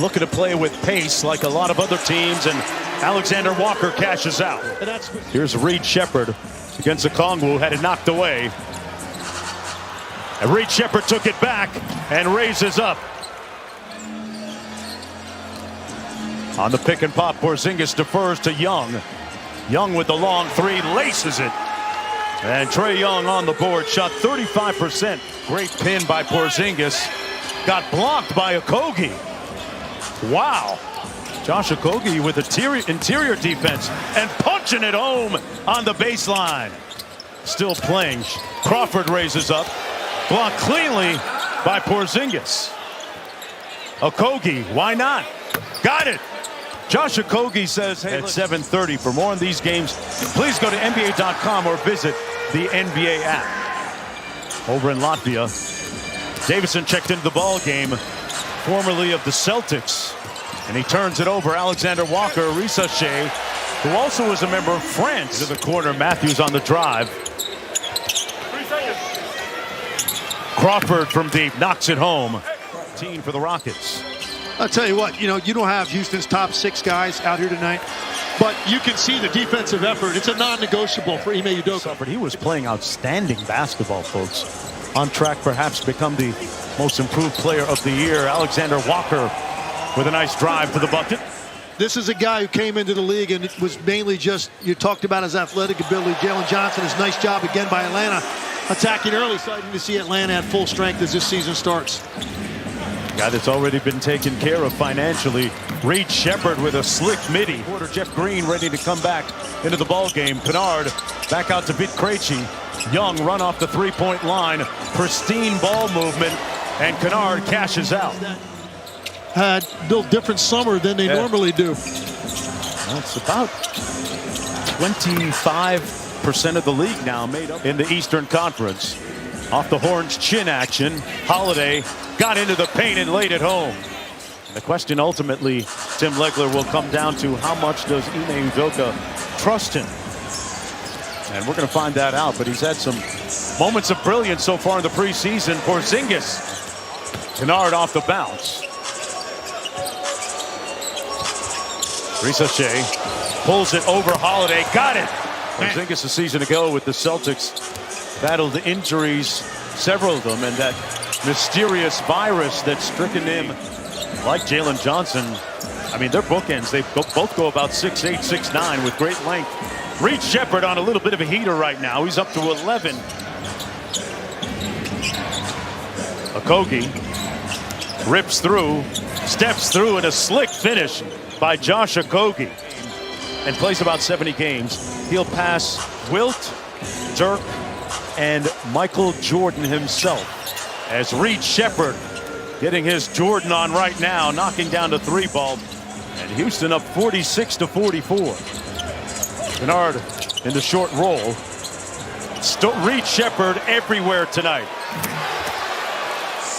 Looking to play with pace like a lot of other teams, and Alexander Walker cashes out. Here's Reed Shepherd against Okongwu, had it knocked away. And Reed Shepherd took it back and raises up. On the pick and pop, Porzingis defers to Young. Young with the long three, laces it. And Trae Young on the board, shot 35%. Great pin by Porzingis. Got blocked by Okogie. Wow. Josh Okogie with interior defense and punching it home on the baseline. Still playing. Crawford raises up. Blocked cleanly by Porzingis. Okogie, why not? Got it. Josh Okogie says, hey, at 7:30. For more on these games, please go to NBA.com or visit the NBA app. Over in Latvia, Davison checked into the ball game, formerly of the Celtics, and he turns it over. Alexander Walker, Ricochet, who also was a member of France. To the corner, Matthews on the drive. Crawford from deep knocks it home. 14 for the Rockets. I'll tell you what, you don't have Houston's top 6 guys out here tonight, but you can see the defensive effort. It's a non-negotiable for Ime Udoka. He was playing outstanding basketball, folks. On track, perhaps, become the most improved player of the year. Alexander Walker with a nice drive to the bucket. This is a guy who came into the league and it was mainly just, you talked about his athletic ability. Jalen Johnson, his nice job again by Atlanta, attacking early. Starting to see Atlanta at full strength as this season starts. Guy that's already been taken care of financially. Reed Shepherd with a slick midi. Quarter Jeff Green ready to come back into the ball game. Kennard back out to beat Krejci. Young run off the three-point line. Pristine ball movement, and Kennard cashes out. Had built different summer than they normally do. Well, it's about 25% of the league now made up in the Eastern Conference. Off the Horns chin action, Holiday got into the paint and laid it home. And the question ultimately, Tim Legler, will come down to how much does Ime Udoka trust him? And we're going to find that out, but he's had some moments of brilliance so far in the preseason. Porzingis, Kennard off the bounce. Ricochet pulls it over Holiday, got it. Porzingis a season ago with the Celtics battled injuries, several of them, and that mysterious virus that's stricken him. Like Jalen Johnson, I mean, they're bookends. They both go about 6'8", 6'9", with great length. Reed Shepherd on a little bit of a heater right now. He's up to 11. Okogie rips through, steps through, and a slick finish by Josh Okogie. And plays about 70 games. He'll pass Wilt, Dirk, and Michael Jordan himself. As Reed Shepherd getting his Jordan on right now, knocking down the 3-ball. And Houston up 46-44. Kennard in the short roll. Reed Shepherd everywhere tonight.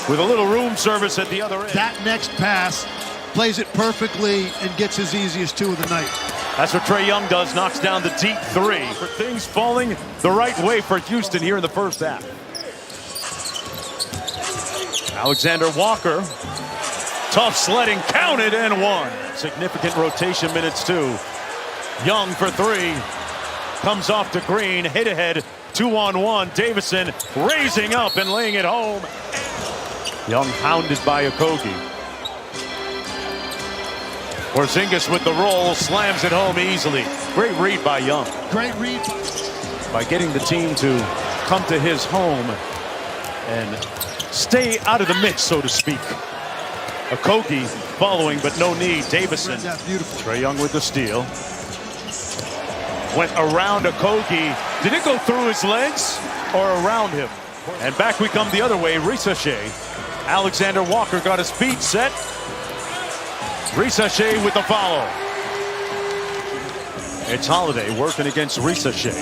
With a little room service at the other end. That next pass plays it perfectly and gets his easiest 2 of the night. That's what Trae Young does, knocks down the deep 3. For things falling the right way for Houston here in the first half. Alexander Walker, tough sledding, counted and one. Significant rotation minutes too. Young for 3, comes off to Green, hit ahead, 2-on-1. Davison raising up and laying it home. Young hounded by Okogie. Porzingis with the roll, slams it home easily. Great read by Young. Great read. By getting the team to come to his home and stay out of the mix, so to speak. Okogie following, but no need. Davison. That's beautiful. Trae Young with the steal. Went around Okogie. Did it go through his legs or around him? And back we come the other way. Ricochet. Alexander Walker got his feet set. Ricochet with the follow. It's Holiday working against Ricochet.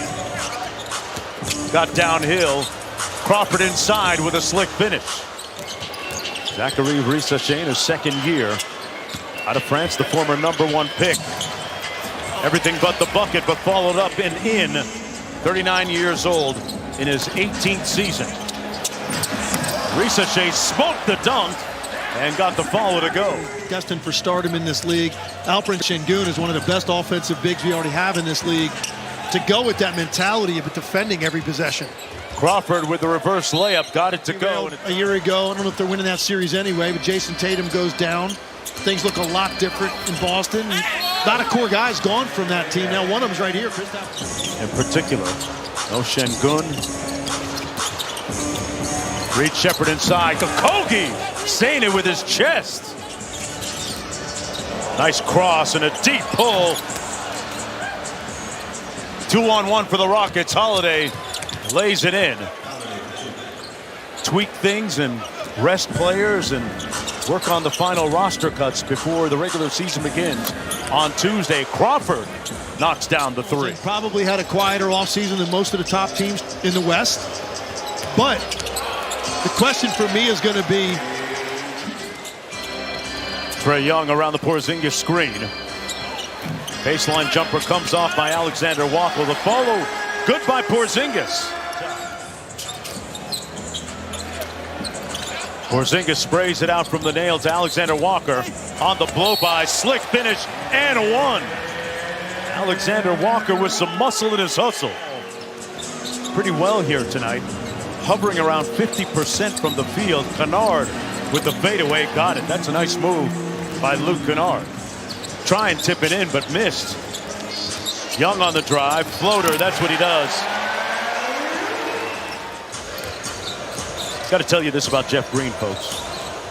Got downhill. Crawford inside with a slick finish. Zachary Ricochet in his second year. Out of France, the former #1 pick. Everything but the bucket, but followed up and in. 39 years old in his 18th season. Ricochet smoked the dunk. and got the follow to go. Destined for stardom in this league. Alperen Şengün is one of the best offensive bigs we already have in this league. To go with that mentality of defending every possession. Crawford with the reverse layup, got it to go. A year ago, I don't know if they're winning that series anyway, but Jason Tatum goes down. Things look a lot different in Boston. A lot of core guys gone from that team. Now one of them's right here. In particular, no Şengün. Reed Shepherd inside. Kogi staying it with his chest. Nice cross and a deep pull. 2-on-1 for the Rockets. Holiday lays it in. Tweak things and rest players and work on the final roster cuts before the regular season begins on Tuesday. Crawford knocks down the three. Probably had a quieter offseason than most of the top teams in the West. But the question for me is going to be Trae Young around the Porzingis screen. Baseline jumper comes off by Alexander Walker. The follow, good by Porzingis. Porzingis sprays it out from the nail to Alexander Walker. On the blow-by, slick finish, and one. Alexander Walker with some muscle in his hustle. Pretty well here tonight. Hovering around 50% from the field. Kennard with the fadeaway, got it. That's a nice move by Luke Kennard. Try and tip it in, but missed. Young on the drive, floater, that's what he does. Got to tell you this about Jeff Green, folks.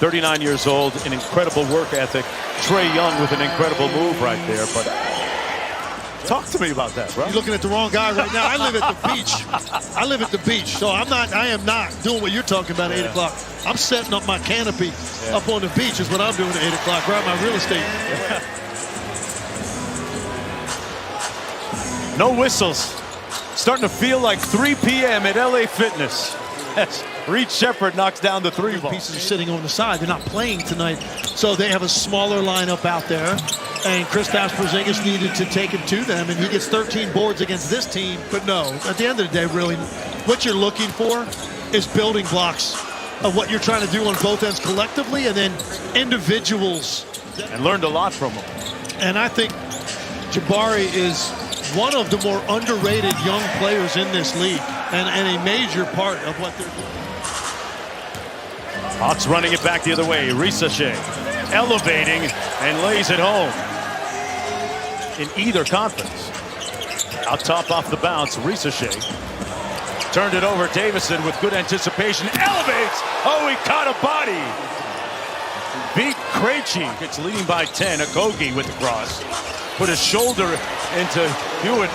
39 years old, an incredible work ethic. Trae Young with an incredible move right there, but talk to me about that, bro. You're looking at the wrong guy right now. I live at the beach. I live at the beach, so I am not doing what you're talking about at 8 o'clock. I'm setting up my canopy up on the beach is what I'm doing at 8 o'clock, right? My real estate. No whistles. Starting to feel like 3 p.m. at LA Fitness. As Reed Shepherd knocks down the three ball. Pieces are sitting on the side. They're not playing tonight, so they have a smaller lineup out there. And Kristaps Porzingis needed to take it to them, and he gets 13 boards against this team. But no, at the end of the day, really, what you're looking for is building blocks of what you're trying to do on both ends collectively, and then individuals. And learned a lot from him. And I think Jabari is one of the more underrated young players in this league, and a major part of what they're doing. Hawks running it back the other way. Risashe elevating and lays it home. In either conference. Out top off the bounce, Risashe. Turned it over, Davison with good anticipation. Elevates! Oh, he caught a body! Beat Krejci. It's leading by 10. Okogie with the cross. Put his shoulder into Hewitt,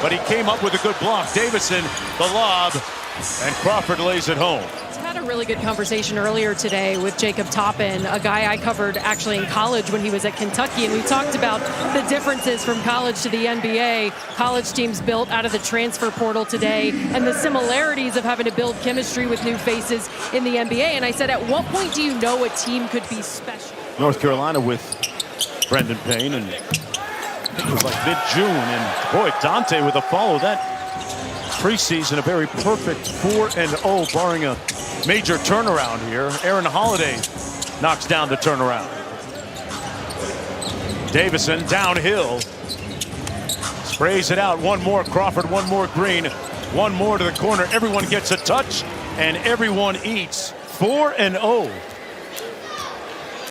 but he came up with a good block. Davison, the lob, and Crawford lays it home. Had a really good conversation earlier today with Jacob Toppin, a guy I covered actually in college when he was at Kentucky, and we talked about the differences from college to the NBA. College teams built out of the transfer portal today, and the similarities of having to build chemistry with new faces in the NBA. And I said, at what point do you know a team could be special? North Carolina with Brendan Payne, and it was like mid-June, and boy, Dante with a follow. That preseason, a very perfect 4-0, barring a major turnaround here. Aaron Holiday knocks down the turnaround. Davison downhill. Sprays it out. One more Crawford, one more Green, one more to the corner. Everyone gets a touch, and everyone eats. 4-0